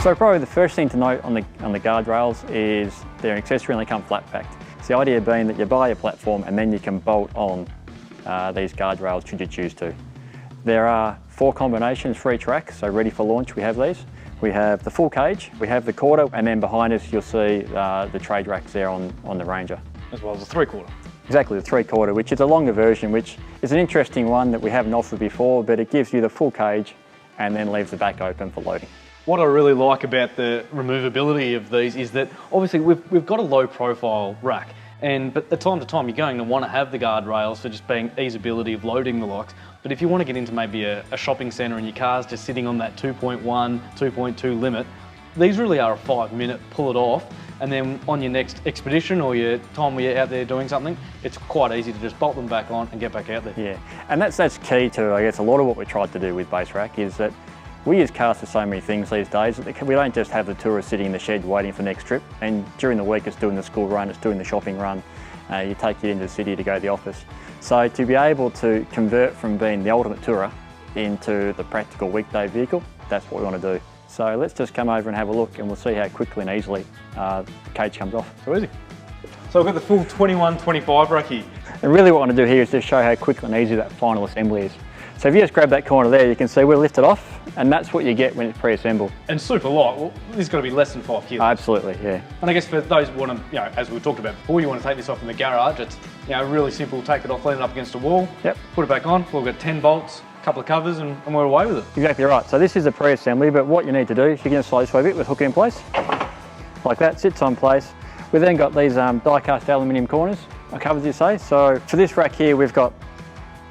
So probably the first thing to note on the guardrails is they're an accessory and they come flat packed. So the idea being that you buy a platform and then you can bolt on these guardrails should you choose to. There are 4 combinations for each rack, so ready for launch we have these. We have the full cage, we have the quarter, and then behind us you'll see the trade racks there on the Ranger. As well as the 3/4. Exactly, the 3/4, which is a longer version, which is an interesting one that we haven't offered before, but it gives you the full cage and then leaves the back open for loading. What I really like about the removability of these is that obviously we've got a low profile rack, but at time to time you're going to want to have the guardrails for just being easeability of loading the locks. But if you want to get into maybe a shopping centre and your car's just sitting on that 2.1, 2.2 limit, these really are a 5-minute pull it off, and then on your next expedition or your time where you're out there doing something, it's quite easy to just bolt them back on and get back out there. Yeah, and that's key to, I guess, a lot of what we tried to do with Base Rack is that we use cars for so many things these days. We don't just have the tourist sitting in the shed waiting for the next trip, and during the week it's doing the school run, it's doing the shopping run, you take it into the city to go to the office. So to be able to convert from being the ultimate tourer into the practical weekday vehicle, that's what we want to do. So let's just come over and have a look and we'll see how quickly and easily the cage comes off. So easy. So I've got the full 21-25 rack here. And really what I want to do here is just show how quick and easy that final assembly is. So if you just grab that corner there, you can see we're lifted off, and that's what you get when it's pre-assembled. And super light. Well, this has got to be less than 5 kilos. Absolutely, yeah. And I guess for those who want to, as we talked about before, you want to take this off in the garage, it's really simple. Take it off, lean it up against a wall, Yep. Put it back on. We've got 10 bolts, a couple of covers, and we're away with it. Exactly right. So this is a pre-assembly, but what you need to do is you can slide this way a bit with hook it in place, like that, sits on place. We've then got these die-cast aluminium corners, covers you say. So for this rack here, we've got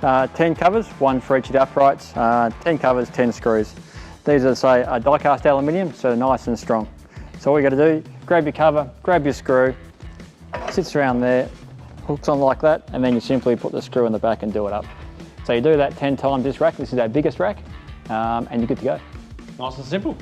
10 covers, 1 for each of the uprights, 10 covers, 10 screws. These are, say, die-cast aluminium, so nice and strong. So all you got to do, grab your cover, grab your screw, sits around there, hooks on like that, and then you simply put the screw in the back and do it up. So you do that 10 times this rack, this is our biggest rack, and you're good to go. Nice and simple.